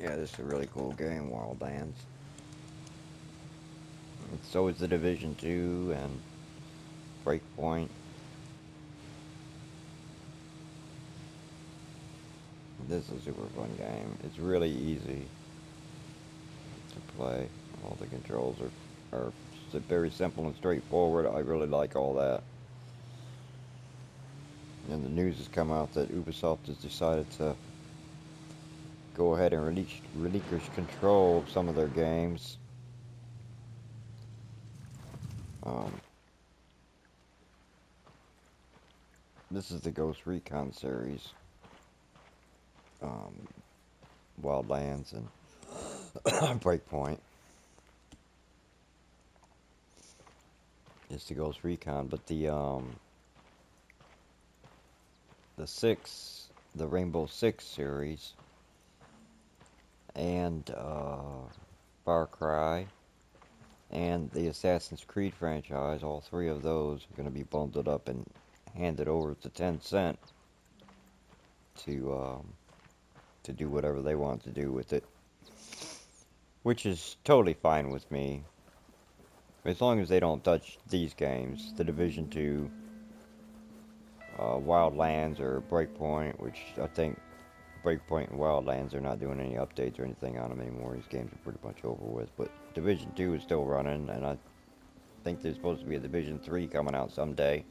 Yeah, this is a really cool game, Wildlands. And so is the Division 2 and Breakpoint. This is a super fun game. It's really easy to play. All the controls are very simple and straightforward. I really like all that. And the news has come out that Ubisoft has decided to go ahead and relinquish control of some of their games. Um, this is the Ghost Recon series, um, Wildlands and Breakpoint. It's the Ghost Recon, but the Rainbow Six series, and Far Cry, and the Assassin's Creed franchise, all three of those are going to be bundled up and handed over to Tencent to to do whatever they want to do with it, which is totally fine with me, as long as they don't touch these games, the Division 2, Wildlands, or Breakpoint, which I think Breakpoint and Wildlands are not doing any updates or anything on them anymore. These games are pretty much over with, but Division 2 is still running, and I think there's supposed to be a Division 3 coming out someday.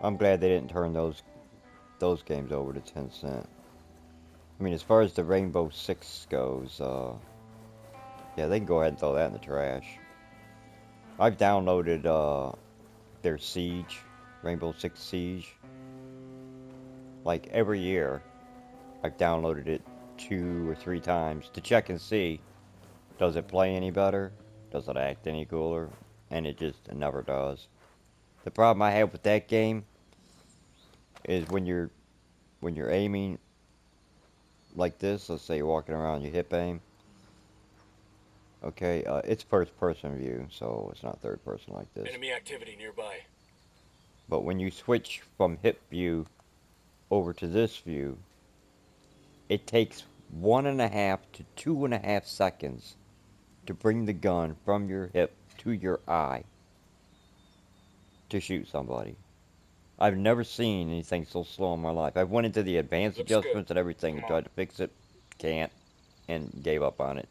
I'm glad they didn't turn those games over to Tencent. I mean, as far as the Rainbow Six goes, yeah, they can go ahead and throw that in the trash. I've downloaded their Siege, Rainbow Six Siege. Like every year, I've downloaded it 2 or 3 times to check and see, does it play any better? Does it act any cooler? And it never does. The problem I have with that game is when you're aiming like this, let's say you're walking around, you hip aim. Okay, it's first person view, so it's not third person like this. Enemy activity nearby. But when you switch from hip view over to this view, it takes 1.5 to 2.5 seconds to bring the gun from your hip to your eye to shoot somebody. I've never seen anything so slow in my life. I went into the advanced Looks good. adjustments and everything and Come on. tried to fix it. Can't. And gave up on it.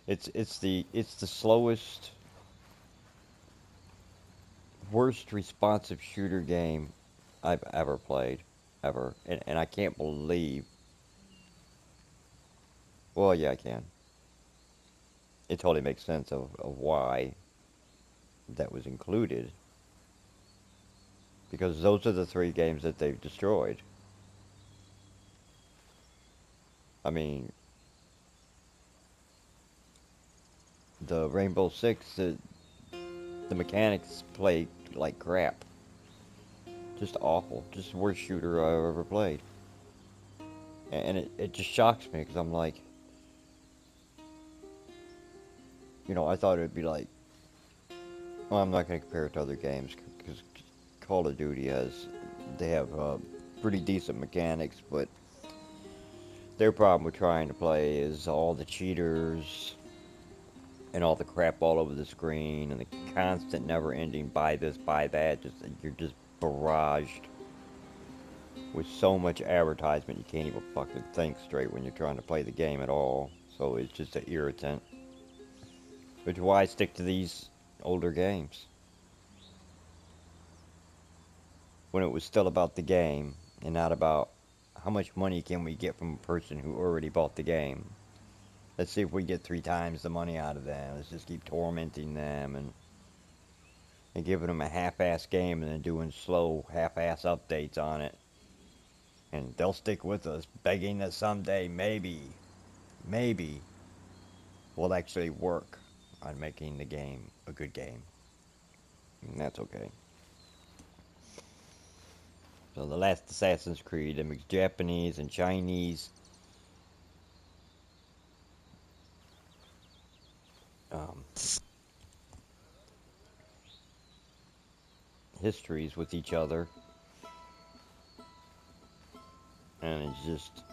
It's the slowest, worst responsive shooter game I've ever played. Ever. And I can't believe. Well, yeah, I can. It totally makes sense of why that was included. Because those are the three games that they've destroyed. I mean, the Rainbow Six, the mechanics play like crap. Just awful. Just the worst shooter I've ever played. And it just shocks me because I'm like, I thought it'd be like, well, I'm not going to compare it to other games because Call of Duty they have pretty decent mechanics, but their problem with trying to play is all the cheaters and all the crap all over the screen and the constant never-ending buy this, buy that. You're just barraged with so much advertisement you can't even fucking think straight when you're trying to play the game at all. So it's just an irritant. Which is why I stick to these older games. When it was still about the game and not about how much money can we get from a person who already bought the game. Let's see if we get 3 times the money out of them. Let's just keep tormenting them and giving them a half-ass game and then doing slow half-ass updates on it. And they'll stick with us, begging that someday, maybe, we'll actually work on making the game a good game. And that's okay. So the last Assassin's Creed, it mixed Japanese and Chinese um, histories with each other. And it's just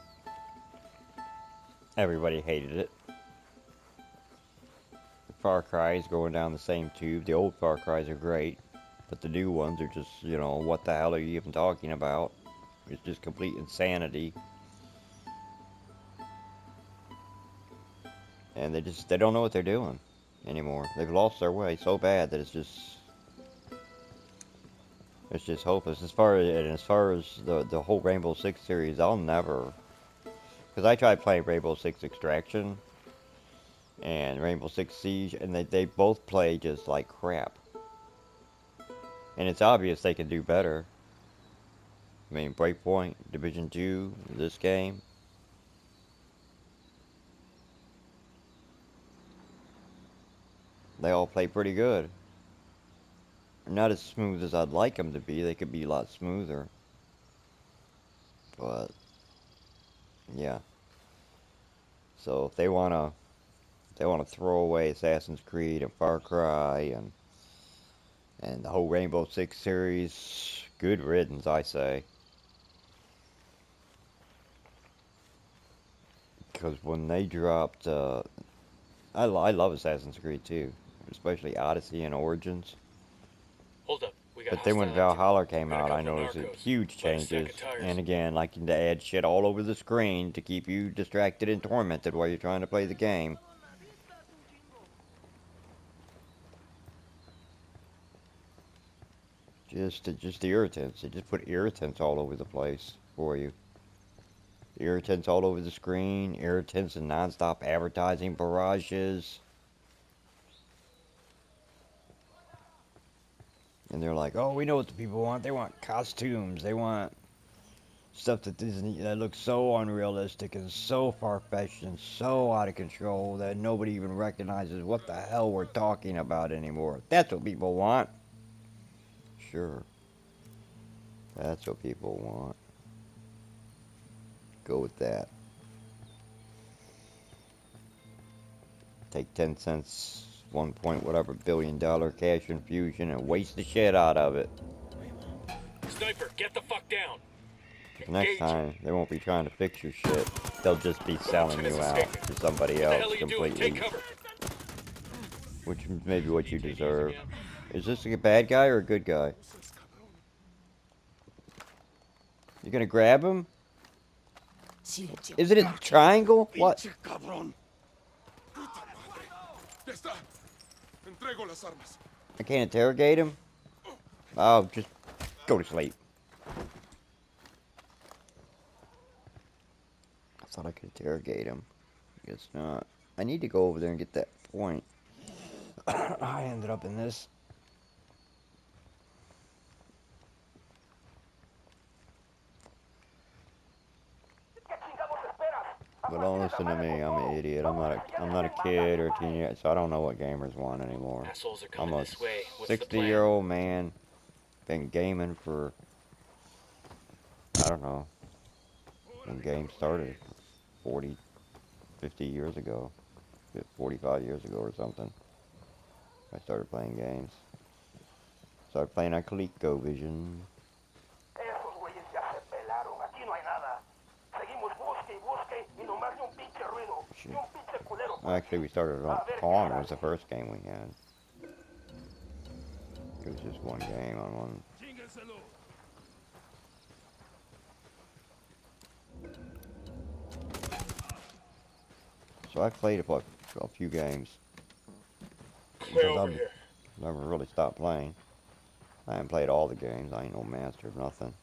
Everybody hated it. The Far Cry is going down the same tube. The old Far Cries are great, but the new ones are just, you know, what the hell are you even talking about? It's just complete insanity. And they don't know what they're doing anymore. They've lost their way so bad that it's just hopeless. As far as the whole Rainbow Six series, I'll never, because I tried playing Rainbow Six Extraction and Rainbow Six Siege, and they both play just like crap. And it's obvious they can do better. I mean, Breakpoint, Division 2, this game. They all play pretty good. Not as smooth as I'd like them to be. They could be a lot smoother. But, yeah. So if they wanna throw away Assassin's Creed and Far Cry and the whole Rainbow Six series, good riddance, I say. Because when they dropped, I love Assassin's Creed too, especially Odyssey and Origins. Hold up. But then when Valhalla came out, I noticed huge changes. And again, liking to add shit all over the screen to keep you distracted and tormented while you're trying to play the game. Just irritants. They just put irritants all over the place for you. Irritants all over the screen. Irritants and non-stop advertising barrages. And they're like, oh, we know what the people want. They want costumes. They want stuff that looks so unrealistic and so far-fetched and so out of control that nobody even recognizes what the hell we're talking about anymore. That's what people want. Sure. That's what people want. Go with that. Take 10 cents, 1 point whatever billion dollar cash infusion and waste the shit out of it. Sniper, get the fuck down. The next time, they won't be trying to fix your shit. They'll just be selling you out to somebody else completely. Which is maybe what you deserve. Is this a bad guy or a good guy? You gonna grab him? Is it a triangle? What? I can't interrogate him? Oh, just go to sleep. I thought I could interrogate him. Guess not. I need to go over there and get that point. I ended up in this. But don't listen to me. I'm an idiot. I'm not a kid or a teenager, so I don't know what gamers want anymore. I'm a 60-year-old man. Been gaming for, I don't know, when games started 40, 50 years ago, 45 years ago or something. I started playing games. Started playing on ColecoVision. Actually, we started on Pong. Was the first game we had. It was just one game on one. So I played a few games. Because I've never really stopped playing. I haven't played all the games. I ain't no master of nothing.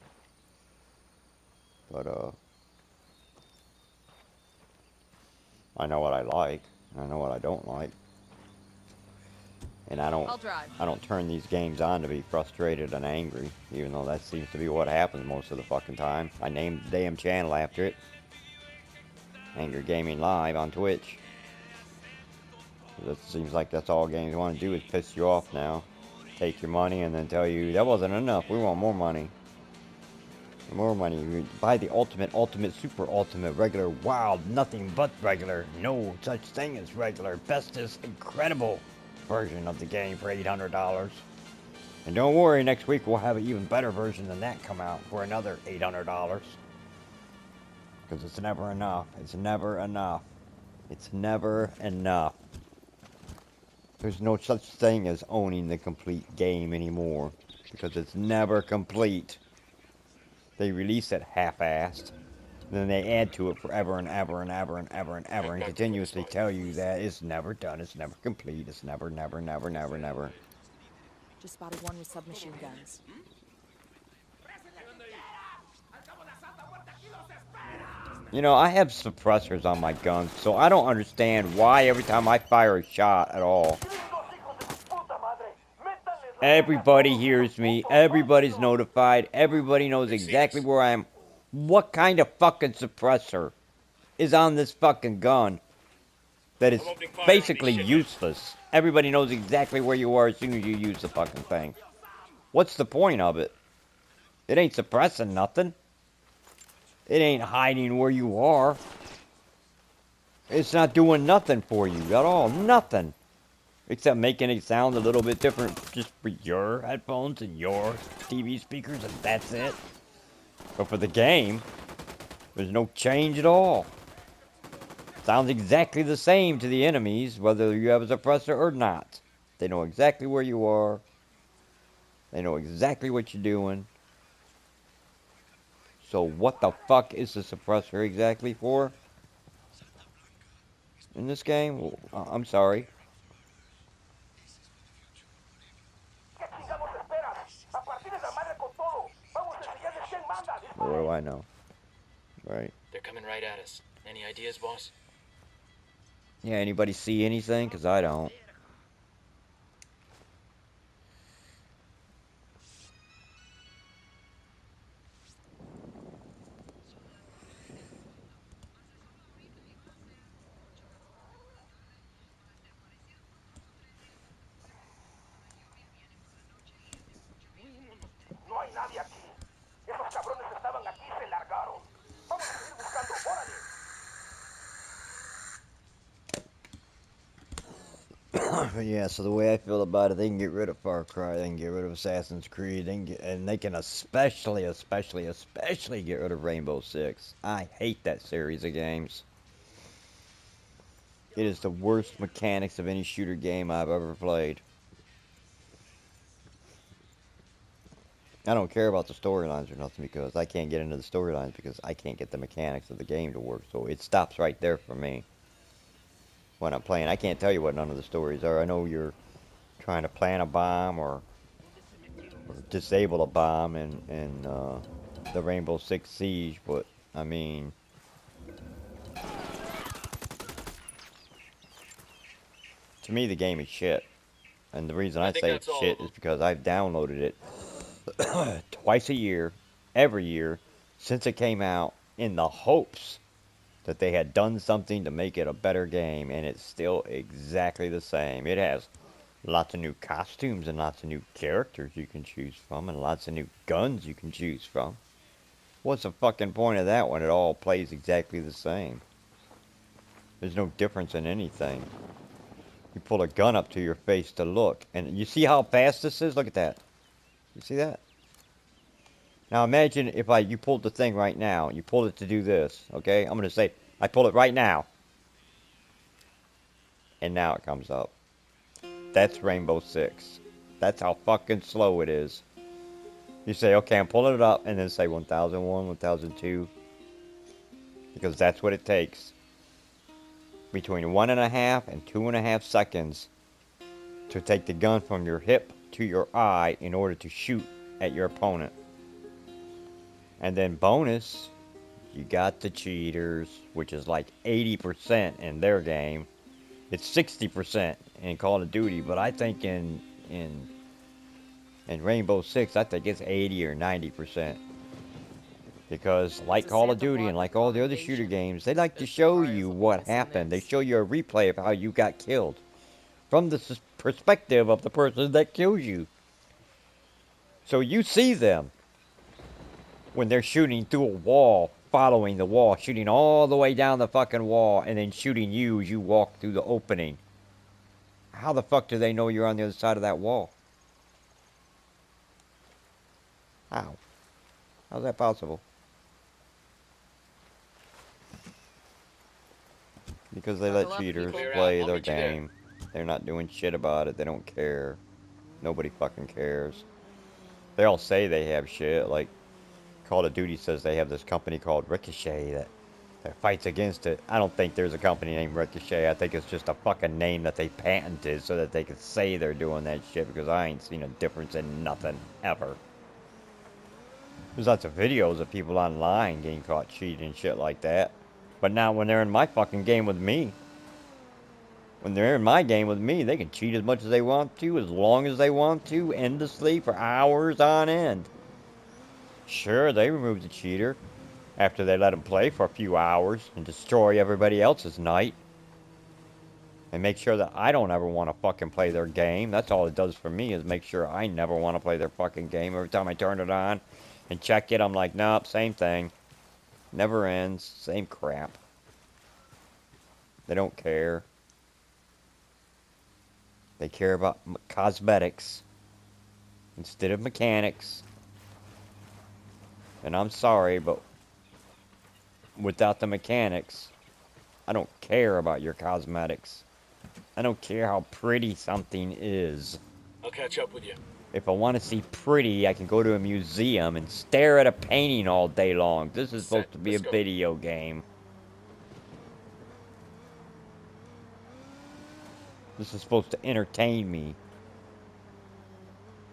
But I know what I like. And I know what I don't like. And I don't turn these games on to be frustrated and angry, even though that seems to be what happens most of the fucking time. I named the damn channel after it. Angry Gaming Live on Twitch. It seems like that's all games want to do is piss you off now. Take your money and then tell you, that wasn't enough, we want more money. More money. You buy the ultimate, super ultimate, regular, wild, nothing but regular, no such thing as regular, bestest, incredible version of the game for $800. And don't worry, next week we'll have an even better version than that come out for another $800. Because it's never enough. It's never enough. It's never enough. There's no such thing as owning the complete game anymore, because it's never complete. They release it half-assed, then they add to it forever and ever and ever and ever and ever, Head and back to where we continuously spawned. tell you that it's never done, it's never complete, it's never, never, never, never, never. Just spotted one with submachine guns. You know, I have suppressors on my guns, so I don't understand why every time I fire a shot at all, everybody hears me, everybody's notified, everybody knows They see exactly us. where I am. What kind of fucking suppressor is on this fucking gun that I'm is opening fire on these basically shitheads. useless? Everybody knows exactly where you are as soon as you use the fucking thing. What's the point of it? It ain't suppressing nothing. It ain't hiding where you are. It's not doing nothing for you at all. Nothing. Except making it sound a little bit different just for your headphones and your TV speakers, and that's it. But for the game, there's no change at all. Sounds exactly the same to the enemies, whether you have a suppressor or not. They know exactly where you are. They know exactly what you're doing. So what the fuck is the suppressor exactly for in this game? Well, I'm sorry. What do I know? Right. They're coming right at us. Any ideas, boss? Yeah, anybody see anything? Because I don't. But yeah, so the way I feel about it, they can get rid of Far Cry, they can get rid of Assassin's Creed, and they can especially get rid of Rainbow Six. I hate that series of games. It is the worst mechanics of any shooter game I've ever played. I don't care about the storylines or nothing because I can't get into the storylines because I can't get the mechanics of the game to work. So it stops right there for me when I'm playing. I can't tell you what none of the stories are. I know you're trying to plant a bomb or disable a bomb in the Rainbow Six Siege, but I mean, to me the game is shit. And the reason I I think say that's it's all of shit is them. because I've downloaded it twice a year, every year, since it came out, in the hopes that they had done something to make it a better game, and it's still exactly the same. It has lots of new costumes and lots of new characters you can choose from, and lots of new guns you can choose from. What's the fucking point of that when it all plays exactly the same? There's no difference in anything. You pull a gun up to your face to look, and you see how fast this is? Look at that. You see that? Now imagine if you pulled the thing right now. You pulled it to do this, okay? I'm going to say, I pull it right now. And now it comes up. That's Rainbow Six. That's how fucking slow it is. You say, okay, I'm pulling it up, and then say 1001, 1002. Because that's what it takes. Between 1.5 and 2.5 seconds to take the gun from your hip to your eye in order to shoot at your opponent. And then bonus, you got the cheaters, which is like 80% in their game. It's 60% in Call of Duty, but I think in Rainbow Six, I think it's 80 or 90%. Because It's like a Call of Santa Duty and block like all the other shooter accommodation. games, they like to As show far as you the what police in happened. They this. show you a replay of how you got killed from the perspective of the person that kills you. So you see them when they're shooting through a wall, following the wall, shooting all the way down the fucking wall, and then shooting you as you walk through the opening. How the fuck do they know you're on the other side of that wall? How? How's that possible? because they let Buckle up, cheaters people. play I'll their meet you there. game. They're not doing shit about it. They don't care. Nobody fucking cares. They all say they have shit. Like, Call of Duty says they have this company called Ricochet that fights against it. I don't think there's a company named Ricochet. I think it's just a fucking name that they patented so that they could say they're doing that shit, because I ain't seen a difference in nothing, ever. There's lots of videos of people online getting caught cheating and shit like that. But now when they're in my fucking game with me, when they're in my game with me, they can cheat as much as they want to, as long as they want to, endlessly, for hours on end. Sure, they remove the cheater after they let him play for a few hours and destroy everybody else's night. And make sure that I don't ever want to fucking play their game. That's all it does for me, is make sure I never want to play their fucking game. Every time I turn it on and check it, I'm like, nope, same thing. Never ends, same crap. They don't care. They care about cosmetics instead of mechanics. And I'm sorry, but without the mechanics, I don't care about your cosmetics. I don't care how pretty something is. I'll catch up with you. If I want to see pretty, I can go to a museum and stare at a painting all day long. This is supposed to be a Let's go. video game. This is supposed to entertain me.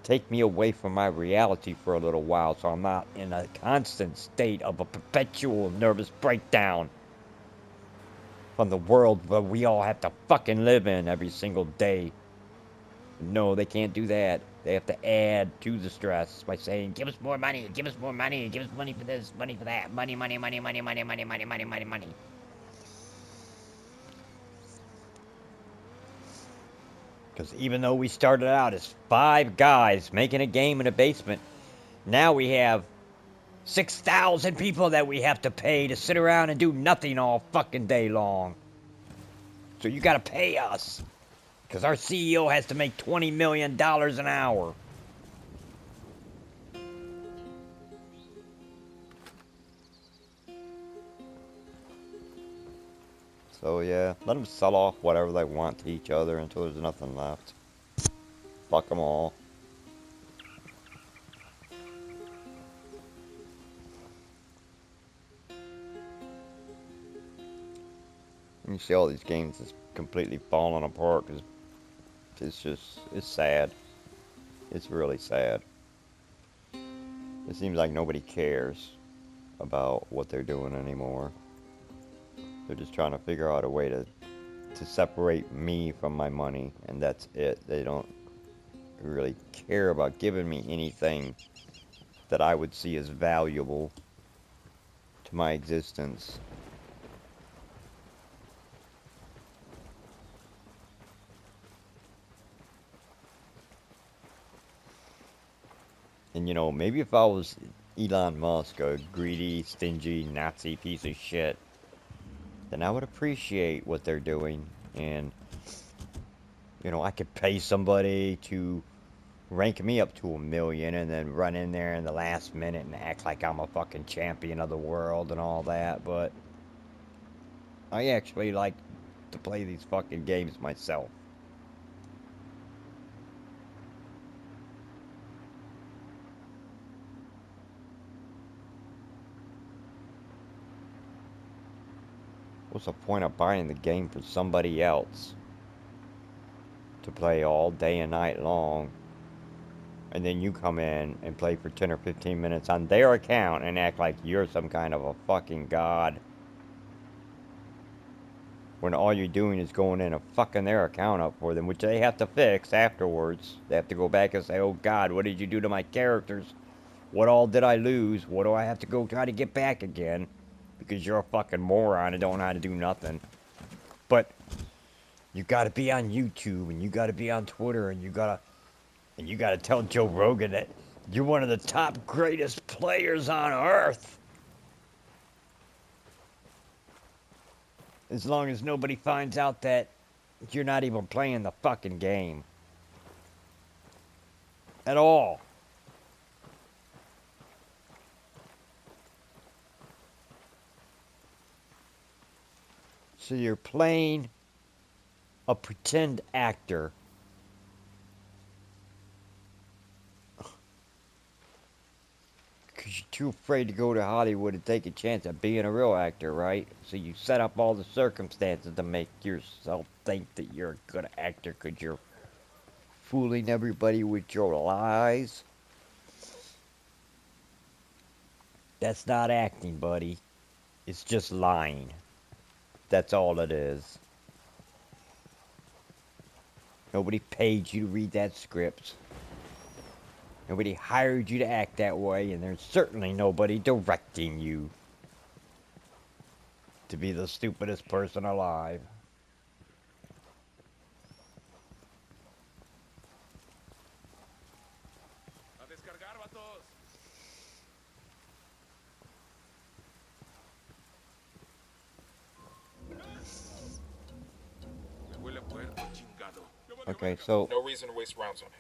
Take me away from my reality for a little while so I'm not in a constant state of a perpetual nervous breakdown from the world that we all have to fucking live in every single day. No, they can't do that. They have to add to the stress by saying, give us more money, give us more money, give us money for this, money for that, money, money, money, money, money, money, money, money, money, money. Because even though we started out as 5 guys making a game in a basement, now we have 6,000 people that we have to pay to sit around and do nothing all fucking day long. So you gotta pay us. Because our CEO has to make $20 million an hour. So yeah, let them sell off whatever they want to each other until there's nothing left. Fuck them all. You see all these games just completely falling apart because it's sad. It's really sad. It seems like nobody cares about what they're doing anymore. They're just trying to figure out a way to separate me from my money, and that's it. They don't really care about giving me anything that I would see as valuable to my existence. And you know, maybe if I was Elon Musk, a greedy, stingy, Nazi piece of shit, then I would appreciate what they're doing. And, you know, I could pay somebody to rank me up to 1,000,000 and then run in there in the last minute and act like I'm a fucking champion of the world and all that. But I actually like to play these fucking games myself. What's the point of buying the game for somebody else to play all day and night long, and then you come in and play for 10 or 15 minutes on their account and act like you're some kind of a fucking god, when all you're doing is going in and fucking their account up for them, which they have to fix afterwards. They have to go back and say, oh god, what did you do to my characters? What all did I lose? What do I have to go try to get back again? Because you're a fucking moron and don't know how to do nothing. But you gotta be on YouTube, and you gotta be on Twitter, and you gotta tell Joe Rogan that you're one of the top greatest players on earth. As long as nobody finds out that you're not even playing the fucking game at all. So you're playing a pretend actor. Because you're too afraid to go to Hollywood and take a chance at being a real actor, right? So you set up all the circumstances to make yourself think that you're a good actor because you're fooling everybody with your lies. That's not acting, buddy. It's just lying. That's all it is. Nobody paid you to read that script. Nobody hired you to act that way, and there's certainly nobody directing you to be the stupidest person alive. Okay, so... No reason to waste rounds on him.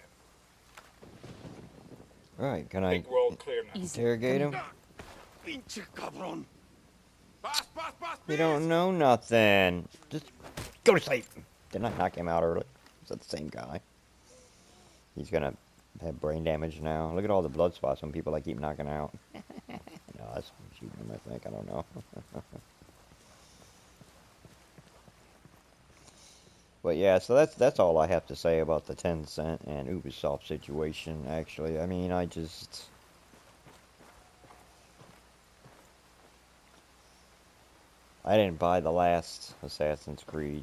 Alright, can I Think we're all clear now. Easy. interrogate him? Pinche cabrón. You don't know nothing. Just go to sleep. Didn't I knock him out early? Is that the same guy? He's gonna have brain damage now. Look at all the blood spots on people I keep knocking out. No, that's shooting him, I think. I don't know. But yeah, so that's all I have to say about the 10 cent and Ubi-Soft situation, actually. I mean, I didn't buy the last Assassin's Creed,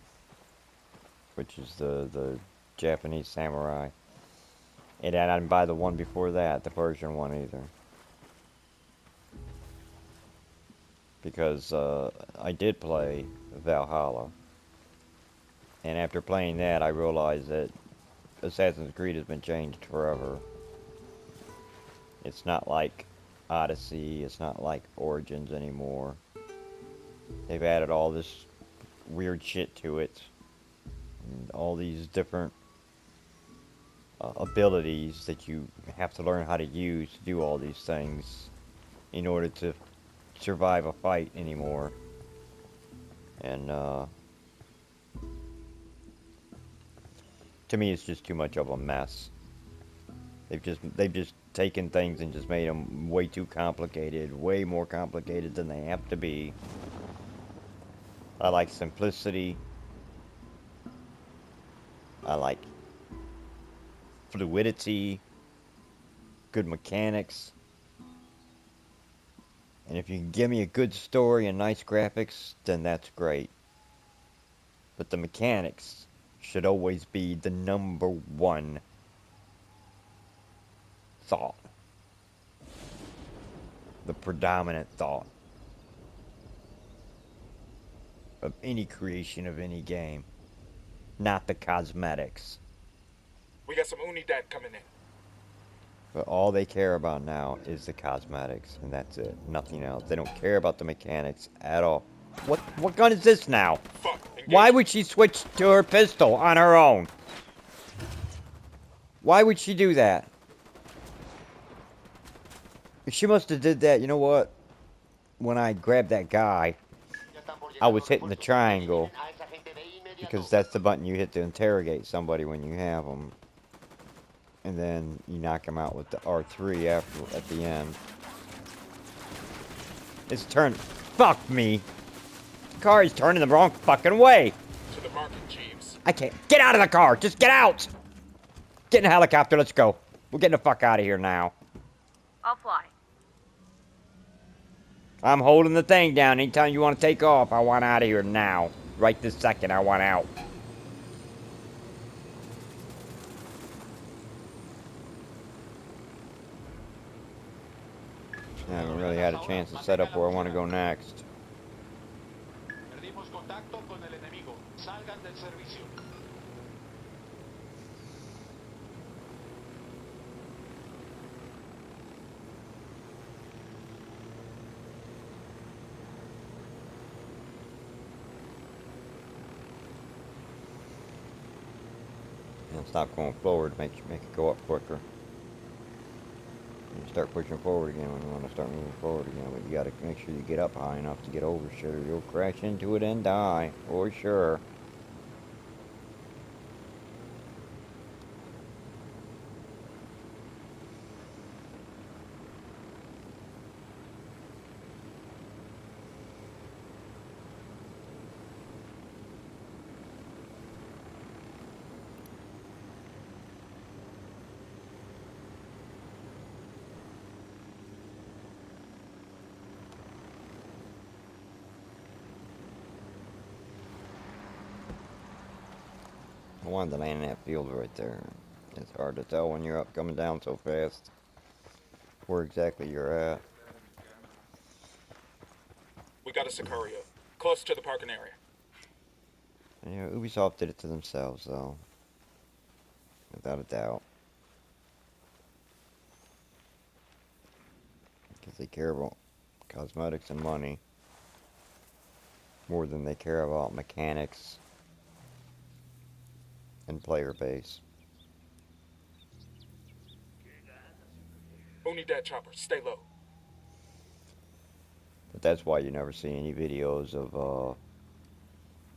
which is the Japanese samurai. And I didn't buy the one before that, the Persian one, either. Because I did play Valhalla. And after playing that, I realized that Assassin's Creed has been changed forever. It's not like Odyssey, it's not like Origins anymore. They've added all this weird shit to it. And all these different abilities that you have to learn how to use to do all these things in order to survive a fight anymore. And to me, it's just too much of a mess. They've just taken things and just made them way too complicated, way more complicated than they have to be. I like simplicity. I like fluidity, good mechanics. And if you can give me a good story and nice graphics, then that's great. But the mechanics should always be the number one thought. The predominant thought of any creation of any game. Not the cosmetics. We got some Unidad coming in. But all they care about now is the cosmetics, and that's it. Nothing else. They don't care about the mechanics at all. What gun is this now? Fuck. Engage. Why would she switch to her pistol on her own? Why would she do that? She must have did that, you know what? When I grabbed that guy, I was hitting the triangle. Because that's the button you hit to interrogate somebody when you have them. And then you knock them out with the R3 at the end. It's turned. Fuck me. The car is turning the wrong fucking way. To the market, Jeeves. I can't. Get out of the car. Just get out. Get in a helicopter. Let's go. We're getting the fuck out of here now. I'll fly. I'm holding the thing down. Anytime you want to take off, I want out of here now. Right this second, I want out. I haven't really had a chance to set up where I want to go next. Perdimos contacto con el enemigo. Salgan del servicio. And stop going forward, make it go up quicker. start pushing forward again, when you want to start moving forward again. But you got to make sure you get up high enough to get over shit, or you'll crash into it and die, for sure. I wanted to land in that field right there. It's hard to tell when you're up coming down so fast where exactly you're at. We got a Sicario. Close to the parking area. Yeah, Ubisoft did it to themselves, though. Without a doubt. Because they care about cosmetics and money more than they care about mechanics and player base. Unidad chopper, stay low. But that's why you never see any videos of,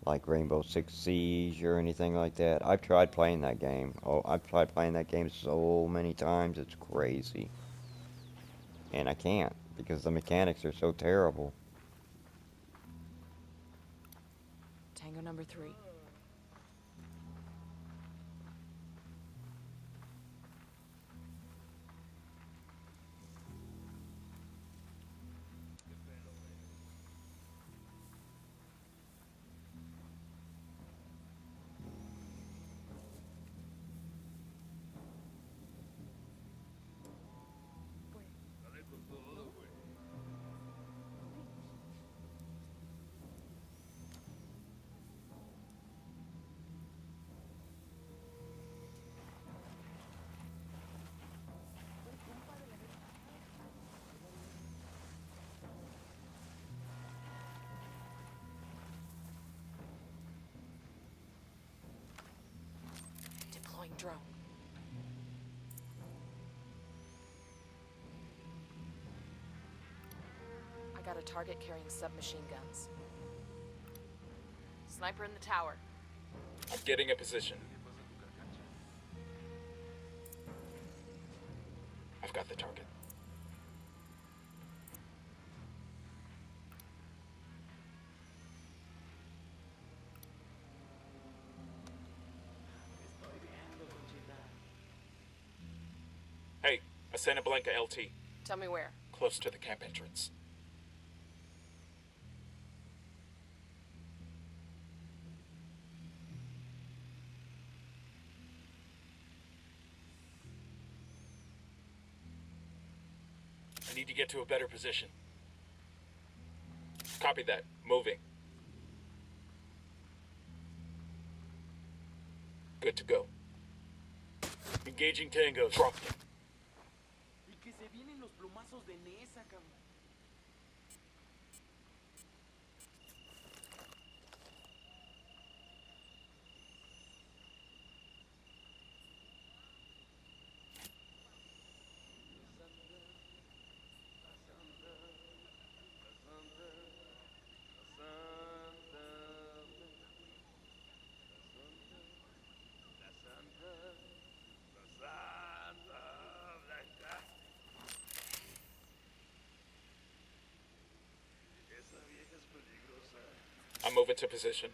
like Rainbow Six Siege or anything like that. I've tried playing that game. Oh, I've tried playing that game so many times, it's crazy. And I can't, because the mechanics are so terrible. Tango number 3. Deploying drone. I got a target carrying submachine guns. Sniper in the tower. I'm getting a position. I've got the target. Hey, I sent a Blanca LT. Tell me where. Close to the camp entrance. I need to get to a better position. Copy that. Moving. Good to go. Engaging Tango. Drop them. Y que se vienen los plumazos de Nesa, cabrón. I'm moving to position.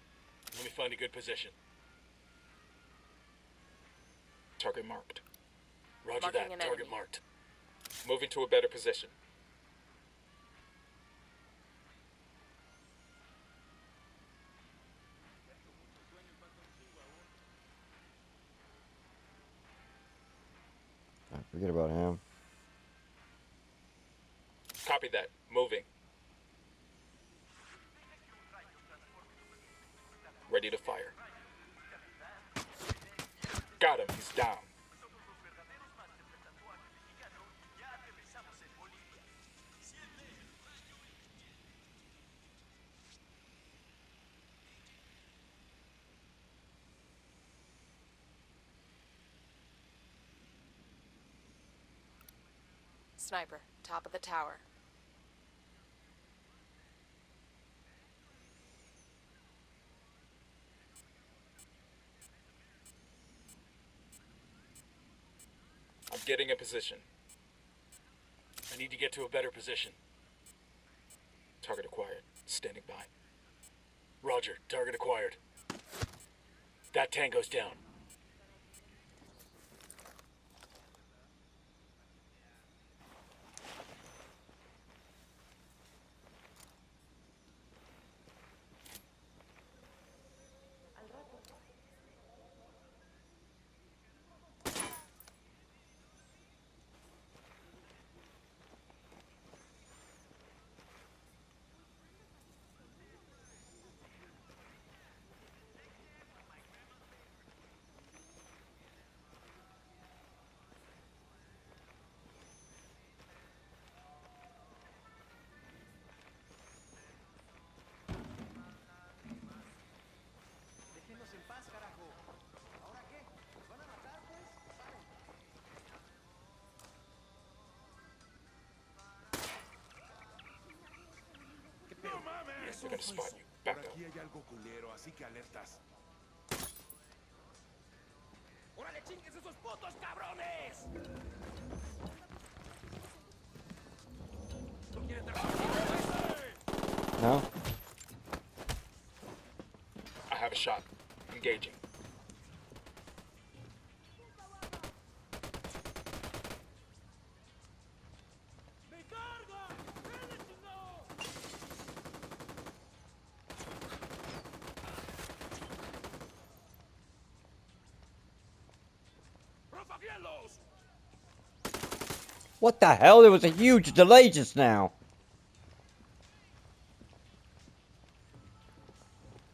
Let me find a good position. Target marked. Roger Marking that. an Target enemy. marked. Moving to a better position. Forget about him. Copy that. Moving. Ready to fire. Got him. He's down. Sniper, top of the tower. I'm getting a position. I need to get to a better position. Target acquired. Standing by. Roger, target acquired. That tango's down. Déjenos en paz, carajo. ¿Ahora qué? ¿Nos van a matar, pues? Paren. ¿Qué pedo? ¡No mames! They're gonna spot you. Por Back up. aquí hay algo culero, así que alertas. ¡Órale, chingues esos putos cabrones! ¿No quieren trabajar? No? I have a shot. Engaging. ¡Me carga! ¡Dale, chingado! ¡Propaguelos! What the hell? There was a huge delay just now.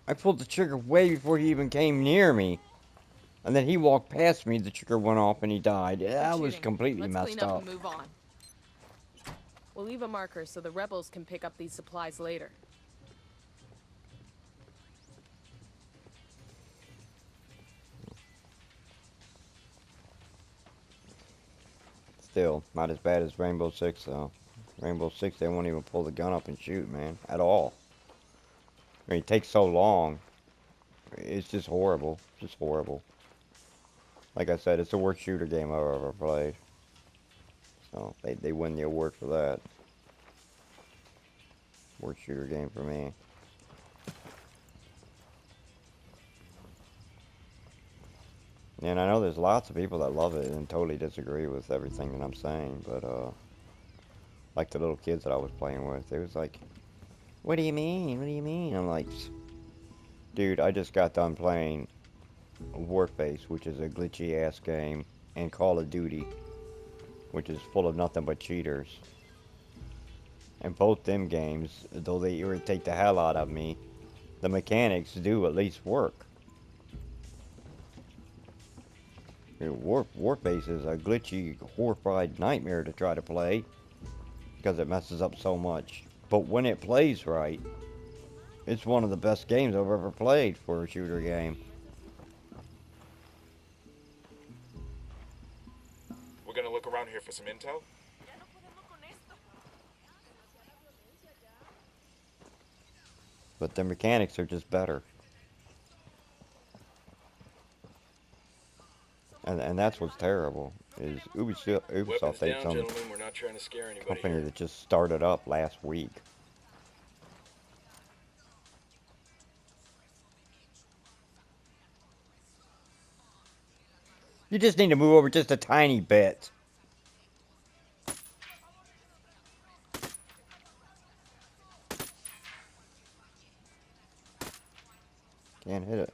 I pulled the trigger way before he even came near me. And then he walked past me, the trigger went off, and he died. That was Shooting. completely Let's messed clean up up. and move on. We'll leave a marker so the rebels can pick up these supplies later. Still, not as bad as Rainbow Six, though. Rainbow Six, they won't even pull the gun up and shoot, man. At all. I mean, it takes so long. It's just horrible. Just horrible. Like I said, it's the worst shooter game I've ever played. So, they win the award for that. Worst shooter game for me. And I know there's lots of people that love it and totally disagree with everything that I'm saying, but, like the little kids that I was playing with, they was like, what do you mean? What do you mean? I'm like, dude, I just got done playing Warface, which is a glitchy-ass game, and Call of Duty, which is full of nothing but cheaters. And both them games, though they irritate the hell out of me, the mechanics do at least work. Warface is a glitchy, horrified nightmare to try to play because it messes up so much. But when it plays right, it's one of the best games I've ever played for a shooter game. We're gonna look around here for some intel. But the mechanics are just better. And that's what's terrible, is Ubisoft, Weapons they down, some gentlemen. We're not trying to scare anybody company here. that just started up last week. You just need to move over just a tiny bit. Can't hit it.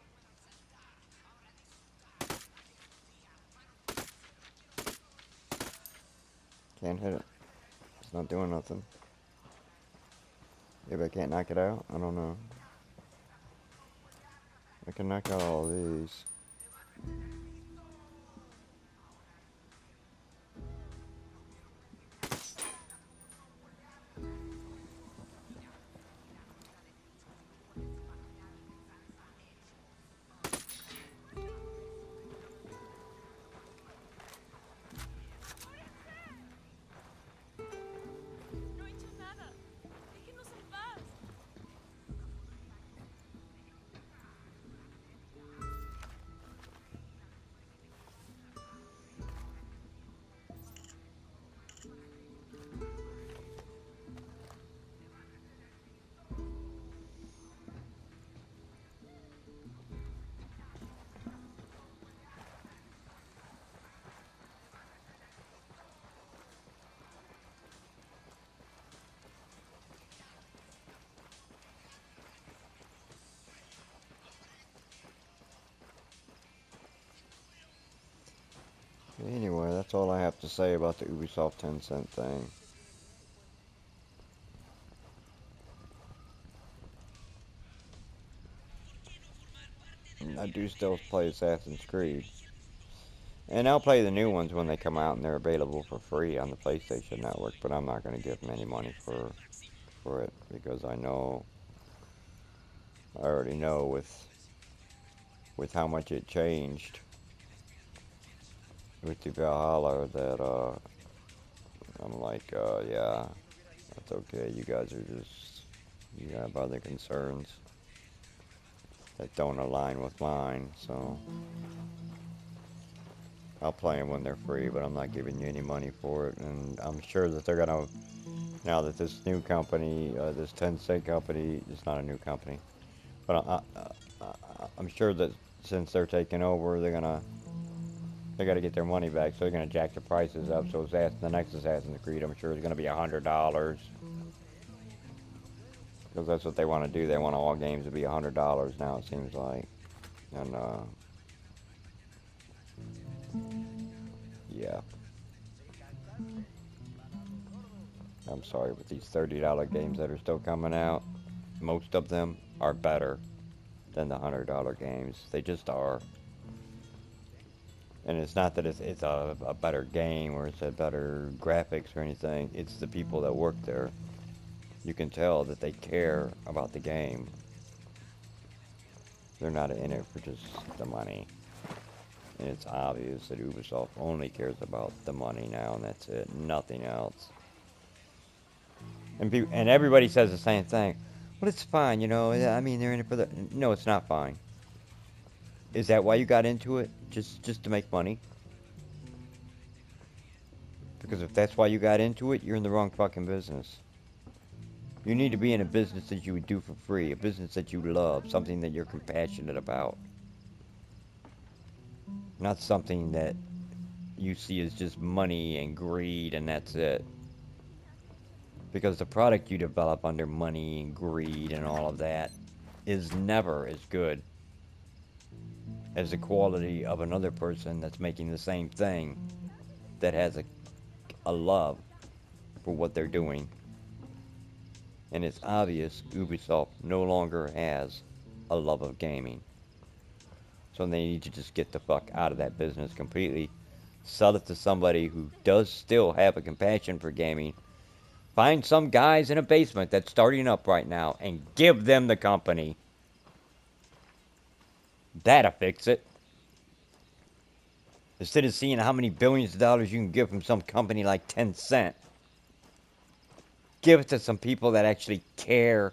Can't hit it. It's not doing nothing. Maybe I can't knock it out? I don't know. I can knock out all these. Anyway, that's all I have to say about the Ubisoft 10-cent thing. I do still play Assassin's Creed. And I'll play the new ones when they come out and they're available for free on the PlayStation Network, but I'm not going to give them any money for it because I already know with how much it changed with the Valhalla that I'm like, yeah, that's okay. You guys are you have other concerns that don't align with mine, so I'll play them when they're free, but I'm not giving you any money for it. And I'm sure that they're gonna, now that this new company, this 10-cent company, it's not a new company, but I'm sure that since they're taking over, they got to get their money back, so they're gonna jack the prices up. So the next Assassin's Creed, I'm sure, is gonna be $100, because that's what they want to do. They want all games to be $100 now. It seems like, and yeah. I'm sorry, but these $30 games that are still coming out, most of them are better than the $100 games. They just are. And it's not that it's a better game or it's a better graphics or anything. It's the people that work there. You can tell that they care about the game. They're not in it for just the money. And it's obvious that Ubisoft only cares about the money now, and that's it. Nothing else. And everybody says the same thing. Well, it's fine, you know. I mean, they're in it for the. No, it's not fine. Is that why you got into it? Just to make money? Because if that's why you got into it, you're in the wrong fucking business. You need to be in a business that you would do for free, a business that you love, something that you're compassionate about. Not something that you see as just money and greed and that's it. Because the product you develop under money and greed and all of that is never as good as the quality of another person that's making the same thing, that has a love for what they're doing. And it's obvious Ubisoft no longer has a love of gaming. So they need to just get the fuck out of that business completely. Sell it to somebody who does still have a compassion for gaming. Find some guys in a basement that's starting up right now and give them the company. That'll fix it. Instead of seeing how many billions of dollars you can get from some company like 10 Cent, give it to some people that actually care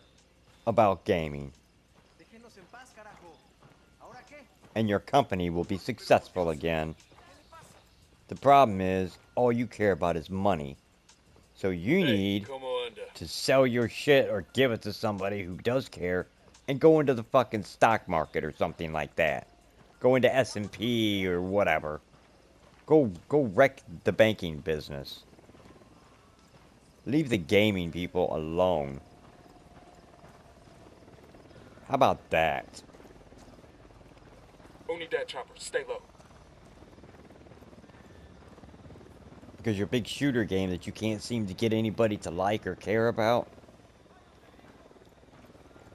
about gaming. And your company will be successful again. The problem is, all you care about is money. So you need to sell your shit or give it to somebody who does care and go into the fucking stock market or something like that. Go into S&P or whatever. Go wreck the banking business. Leave the gaming people alone. How about that? Who need that chopper? Stay low. Because your big shooter game that you can't seem to get anybody to like or care about,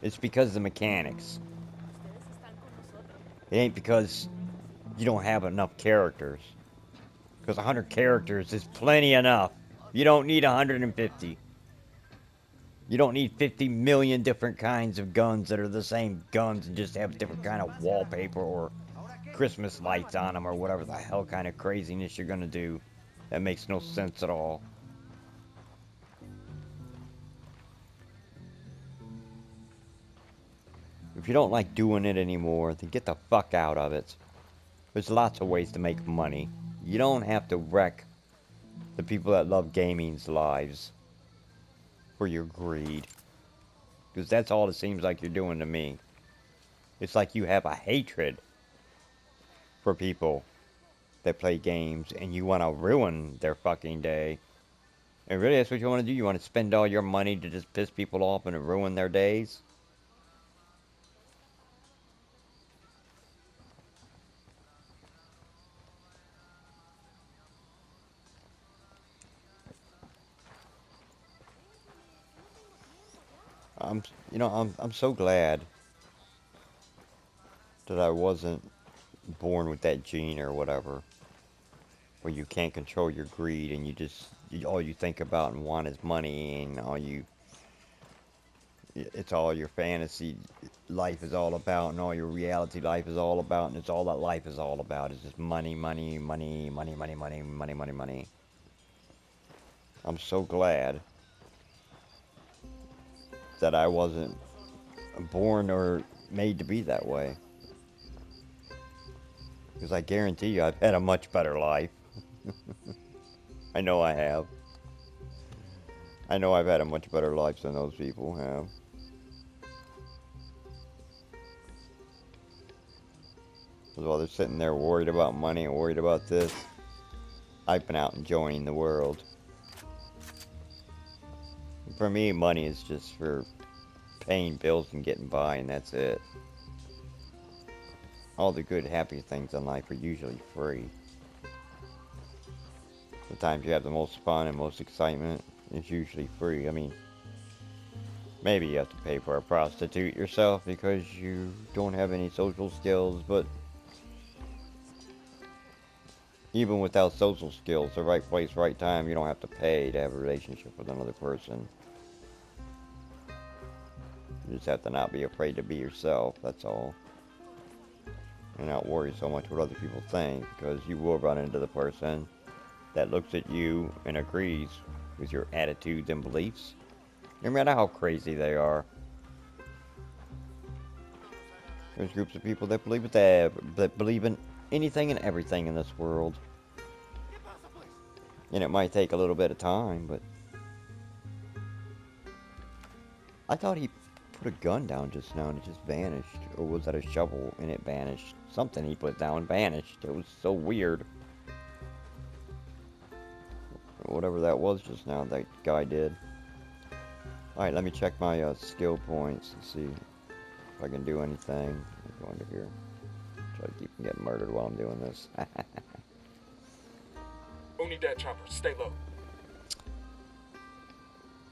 it's because of the mechanics. It ain't because you don't have enough characters. Because 100 characters is plenty enough. You don't need 150. You don't need 50 million different kinds of guns that are the same guns and just have different kind of wallpaper or Christmas lights on them or whatever the hell kind of craziness you're gonna do. That makes no sense at all. If you don't like doing it anymore, then get the fuck out of it. There's lots of ways to make money. You don't have to wreck the people that love gaming's lives for your greed. Because that's all it seems like you're doing to me. It's like you have a hatred for people that play games and you want to ruin their fucking day. And really, that's what you want to do? You want to spend all your money to just piss people off and ruin their days? I'm so glad that I wasn't born with that gene or whatever, where you can't control your greed and all you think about and want is money, and it's all your fantasy life is all about, and all your reality life is all about, and it's all that life is all about is just money, money, money, money, money, money, money, money, money. I'm so glad that I wasn't born or made to be that way. Because I guarantee you I've had a much better life. I know I have. I know I've had a much better life than those people have. Because while they're sitting there worried about money and worried about this, I've been out enjoying the world. For me, money is just for paying bills and getting by, and that's it. All the good, happy things in life are usually free. The times you have the most fun and most excitement is usually free. I mean, maybe you have to pay for a prostitute yourself because you don't have any social skills, but even without social skills, the right place, right time, you don't have to pay to have a relationship with another person. You just have to not be afraid to be yourself, that's all. And not worry so much what other people think, because you will run into the person that looks at you and agrees with your attitudes and beliefs, no matter how crazy they are. There's groups of people that believe in anything and everything in this world. And it might take a little bit of time, but I thought he put a gun down just now and it just vanished. Or was that a shovel and it vanished? Something he put down vanished. It was so weird. Whatever that was just now, that guy did. Alright, let me check my skill points and see if I can do anything. Go under here. Try to keep from getting murdered while I'm doing this. Unidad chopper, stay low.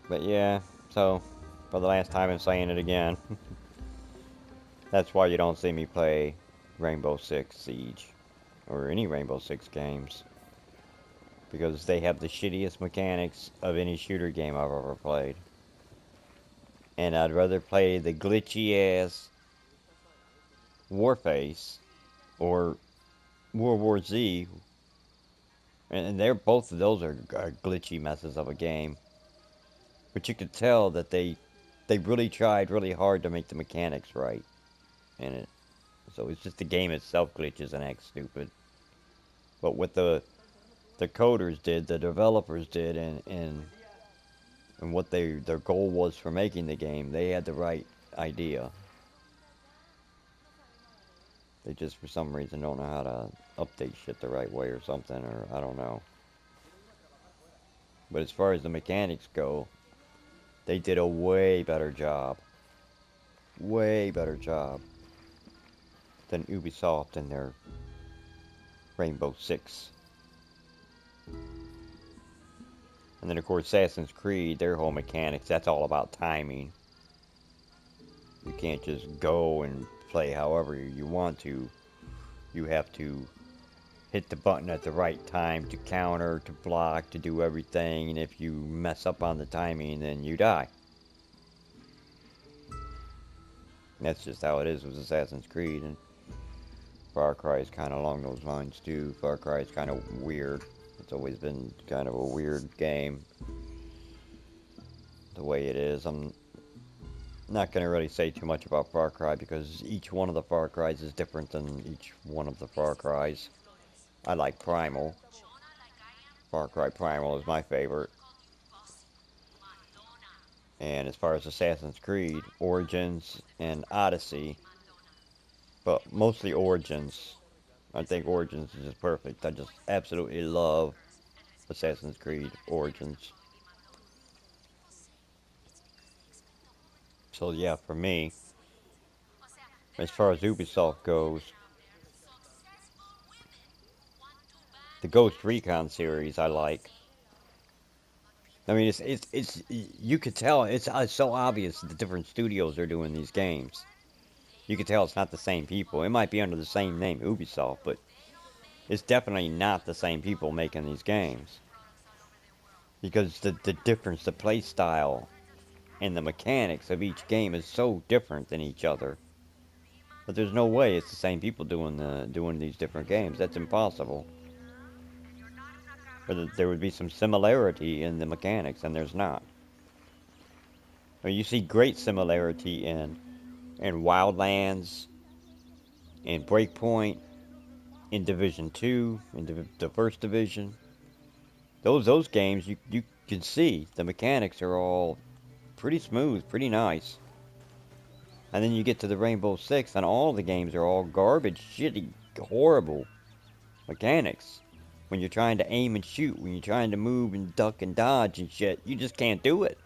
But yeah, so for the last time I'm saying it again. That's why you don't see me play Rainbow Six Siege or any Rainbow Six games. Because they have the shittiest mechanics of any shooter game I've ever played. And I'd rather play the glitchy ass Warface or World War Z. And they're both of those are glitchy messes of a game. But you could tell that they really tried really hard to make the mechanics right in it. So it's just the game itself glitches and acts stupid. But what the coders did, the developers did, and what their goal was for making the game, they had the right idea. They just for some reason don't know how to update shit the right way or something, or I don't know. But as far as the mechanics go, they did a way better job. Way better job than Ubi-Soft and their Rainbow Six. And then of course Assassin's Creed, their whole mechanics, that's all about timing. You can't just go and play however you want to. You have to hit the button at the right time to counter, to block, to do everything, and if you mess up on the timing, then you die. And that's just how it is with Assassin's Creed, and Far Cry is kind of along those lines too. Far Cry is kind of weird. It's always been kind of a weird game, the way it is. I'm not going to really say too much about Far Cry because each one of the Far Cries is different than each one of the Far Cries. I like Primal. Far Cry Primal is my favorite. And as far as Assassin's Creed, Origins and Odyssey, but mostly Origins. I think Origins is just perfect. I just absolutely love Assassin's Creed Origins. So yeah, for me, as far as Ubisoft goes, the Ghost Recon series I like. I mean, it's you could tell it's so obvious the different studios are doing these games. You could tell it's not the same people. It might be under the same name, Ubisoft, but it's definitely not the same people making these games. Because the difference, the play style, and the mechanics of each game is so different than each other. But there's no way it's the same people doing these different games. That's impossible. Or there would be some similarity in the mechanics, and there's not. I mean, you see great similarity in Wildlands, in Breakpoint, in Division 2, in the First Division. Those games you can see the mechanics are all pretty smooth, pretty nice. And then you get to the Rainbow Six, and all the games are all garbage, shitty, horrible mechanics. When you're trying to aim and shoot, when you're trying to move and duck and dodge and shit, you just can't do it.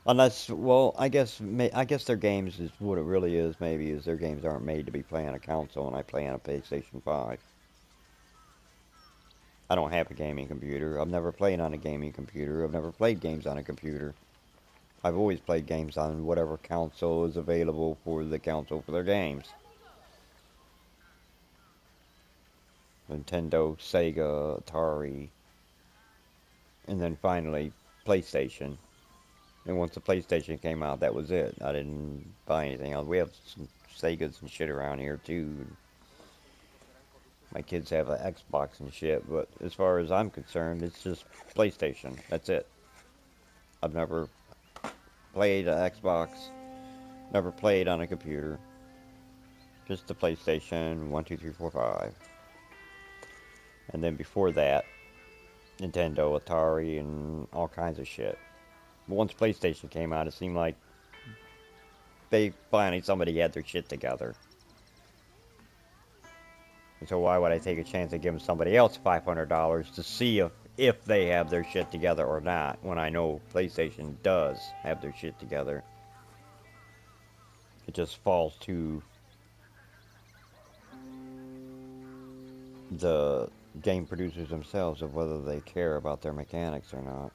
Unless, well, I guess their games is what it really is. Maybe is their games aren't made to be playing on a console, and I play on a PlayStation 5. I don't have a gaming computer. I've never played on a gaming computer. I've never played games on a computer. I've always played games on whatever console is available for the console for their games. Nintendo, Sega, Atari, and then finally PlayStation. And once the PlayStation came out, that was it. I didn't buy anything else. We have some Segas and shit around here too. My kids have an Xbox and shit, but as far as I'm concerned, it's just PlayStation. That's it. I've never played an Xbox, never played on a computer. Just the PlayStation 1, 2, 3, 4, 5. And then before that, Nintendo, Atari, and all kinds of shit. But once PlayStation came out, it seemed like somebody had their shit together. And so why would I take a chance of giving somebody else $500 to see if they have their shit together or not, when I know PlayStation does have their shit together? It just falls to the game producers themselves of whether they care about their mechanics or not.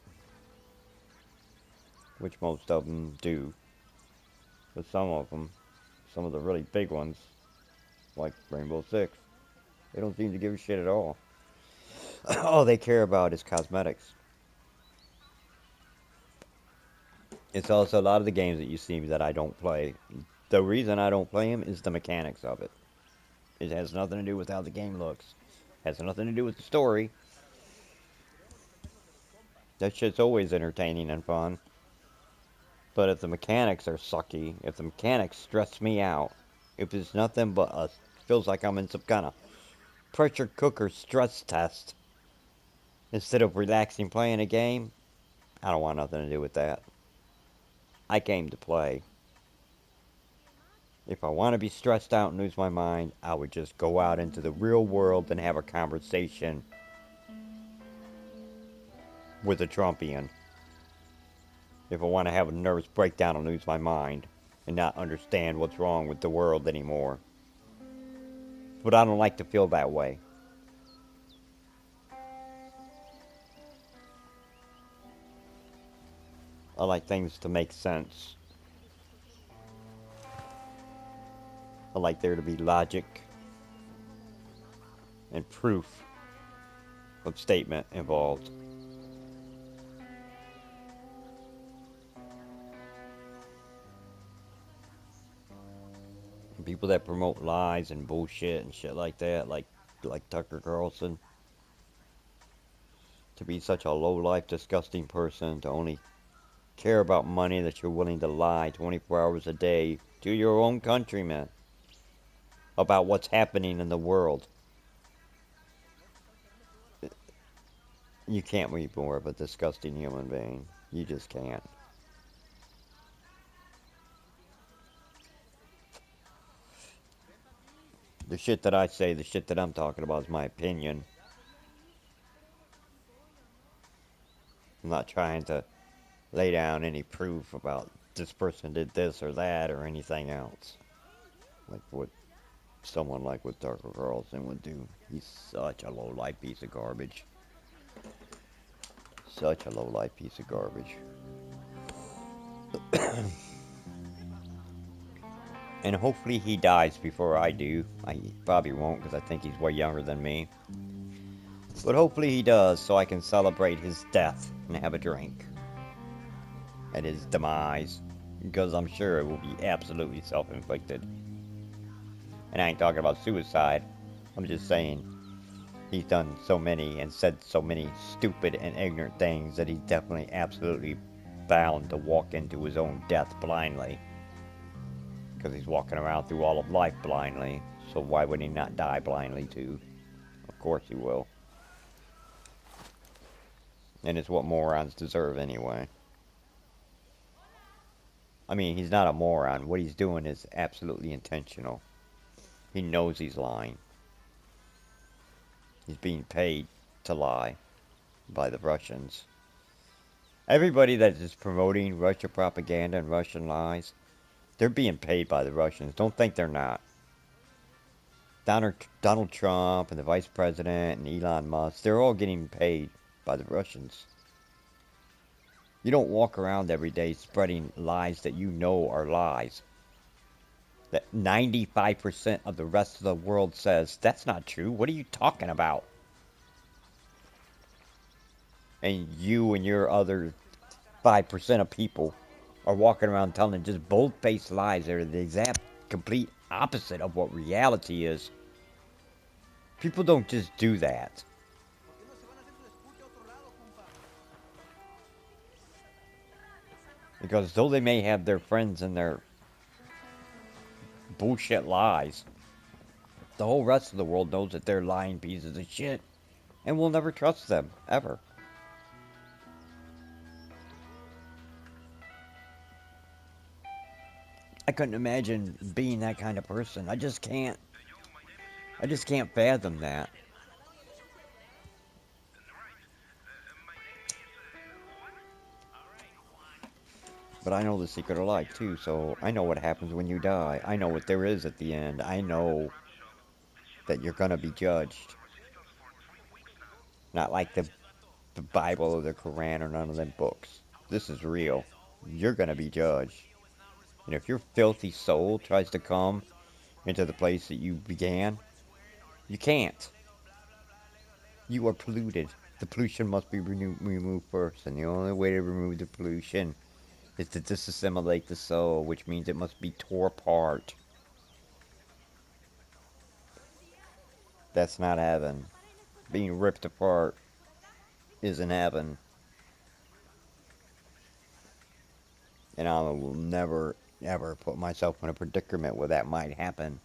Which most of them do. But some of the really big ones, like Rainbow Six, they don't seem to give a shit at all. All they care about is cosmetics. It's also a lot of the games that you see that I don't play. The reason I don't play them is the mechanics of it. It has nothing to do with how the game looks. It has nothing to do with the story. That shit's always entertaining and fun. But if the mechanics are sucky, if the mechanics stress me out, if it's nothing but feels like I'm in some kind of pressure cooker stress test instead of relaxing playing a game, I don't want nothing to do with that. I came to play. If I want to be stressed out and lose my mind, I would just go out into the real world and have a conversation with a Trumpian. If I want to have a nervous breakdown and lose my mind and not understand what's wrong with the world anymore. But I don't like to feel that way. I like things to make sense. I like there to be logic and proof of statement involved. And people that promote lies and bullshit and shit like that, like Tucker Carlson, to be such a low-life, disgusting person, to only care about money, that you're willing to lie 24 hours a day to your own countrymen about what's happening in the world. You can't be more of a disgusting human being. You just can't. The shit that I say, the shit that I'm talking about is my opinion. I'm not trying to lay down any proof about this person did this or that or anything else. Like what someone like with Tucker Carlson would do. He's such a low-life piece of garbage. Such a low-life piece of garbage. And hopefully he dies before I do. I probably won't because I think he's way younger than me. But hopefully he does so I can celebrate his death and have a drink. At his demise. Because I'm sure it will be absolutely self-inflicted. And I ain't talking about suicide. I'm just saying he's done so many and said so many stupid and ignorant things that he's definitely absolutely bound to walk into his own death blindly. Because he's walking around through all of life blindly. So why would he not die blindly too? Of course he will. And it's what morons deserve anyway. I mean, he's not a moron. What he's doing is absolutely intentional. He knows he's lying. He's being paid to lie by the Russians. Everybody that is promoting Russia propaganda and Russian lies, they're being paid by the Russians. Don't think they're not. Donald Trump and the Vice President and Elon Musk, they're all getting paid by the Russians. You don't walk around every day spreading lies that you know are lies. That 95% of the rest of the world says, that's not true. What are you talking about? And you and your other 5% of people are walking around telling just bold-faced lies that are the exact complete opposite of what reality is. People don't just do that. Because though they may have their friends and their bullshit lies, the whole rest of the world knows that they're lying pieces of shit and will never trust them, ever. I couldn't imagine being that kind of person. I just can't fathom that. But I know the secret of life too, so I know what happens when you die. I know what there is at the end. I know that you're gonna be judged. Not like the Bible or the Quran or none of them books. This is real. You're gonna be judged. And if your filthy soul tries to come into the place that you began, you can't. You are polluted. The pollution must be removed first, and the only way to remove the pollution is to disassimilate the soul, which means it must be tore apart. That's not heaven. Being ripped apart isn't heaven. And I will never, ever put myself in a predicament where that might happen.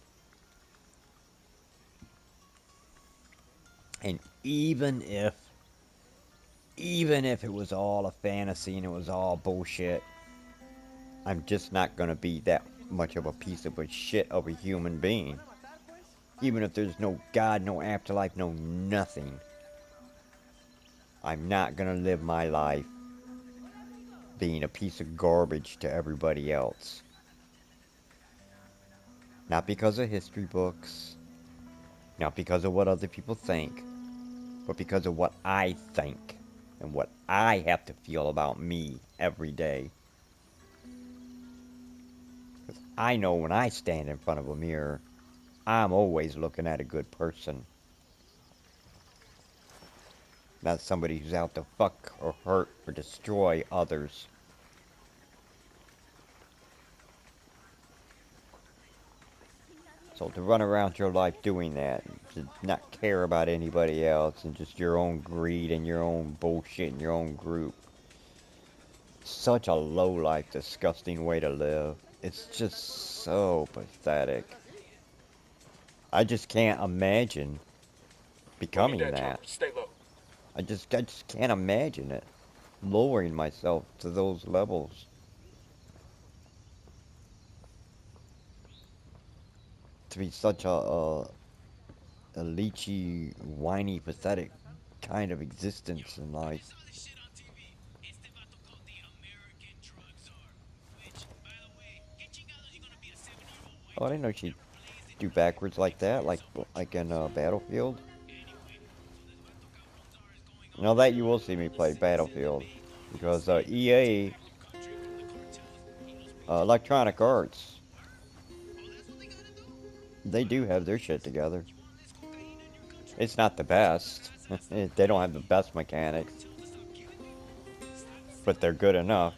And even if it was all a fantasy and it was all bullshit, I'm just not gonna be that much of a piece of a shit of a human being. Even if there's no God, no afterlife, no nothing. I'm not gonna live my life being a piece of garbage to everybody else. Not because of history books, not because of what other people think, but because of what I think and what I have to feel about me every day. Because I know when I stand in front of a mirror, I'm always looking at a good person. Not somebody who's out to fuck or hurt or destroy others. So to run around your life doing that, to not care about anybody else and just your own greed and your own bullshit and your own group. Such a low-life, disgusting way to live. It's just so pathetic. I just can't imagine becoming Dead, that. Stay low. I just can't imagine it. Lowering myself to those levels. To be such a leechy, whiny, pathetic kind of existence in life. Oh, I didn't know she'd do backwards like that, like in Battlefield. Now that you will see me play Battlefield, because EA, Electronic Arts, they do have their shit together. It's not the best. They don't have the best mechanics, but they're good enough.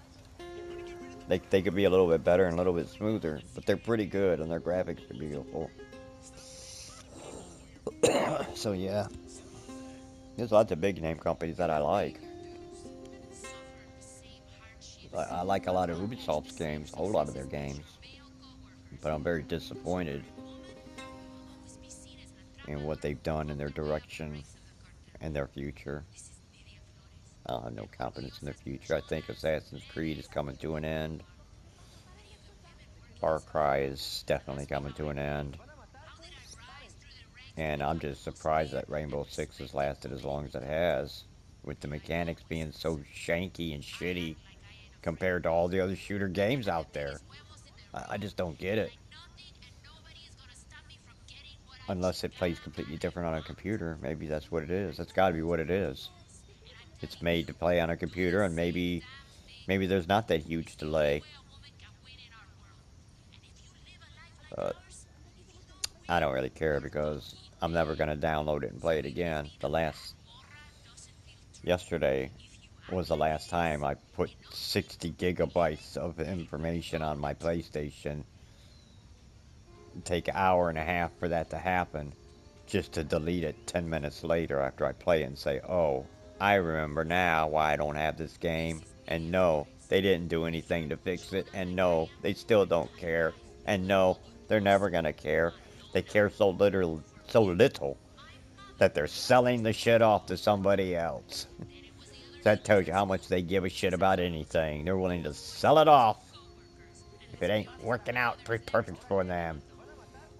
They could be a little bit better and a little bit smoother, but they're pretty good and their graphics are beautiful. So yeah, there's lots of big name companies that I like. I like a lot of Ubisoft's games, a whole lot of their games, but I'm very disappointed in what they've done in their direction and their future. I don't have no confidence in their future. I think Assassin's Creed is coming to an end. Far Cry is definitely coming to an end. And I'm just surprised that Rainbow Six has lasted as long as it has, with the mechanics being so shanky and shitty compared to all the other shooter games out there. I just don't get it. Unless it plays completely different on a computer. Maybe that's what it is. That's got to be what it is. It's made to play on a computer, and maybe there's not that huge delay. But I don't really care because I'm never going to download it and play it again. Yesterday was the last time I put 60 gigabytes of information on my PlayStation. It'd take an hour and a half for that to happen, just to delete it 10 minutes later after I play it and say, oh, I remember now why I don't have this game. And no, they didn't do anything to fix it. And no, they still don't care. And no, they're never gonna care. They care so little that they're selling the shit off to somebody else. That tells you how much they give a shit about anything. They're willing to sell it off if it ain't working out perfect for them.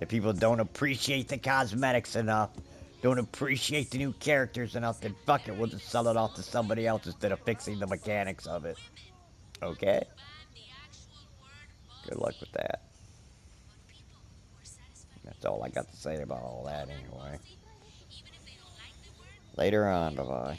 If people don't appreciate the cosmetics enough, don't appreciate the new characters enough, then fuck it, we'll just sell it off to somebody else instead of fixing the mechanics of it. Okay? Good luck with that. That's all I got to say about all that anyway. Later on, bye-bye.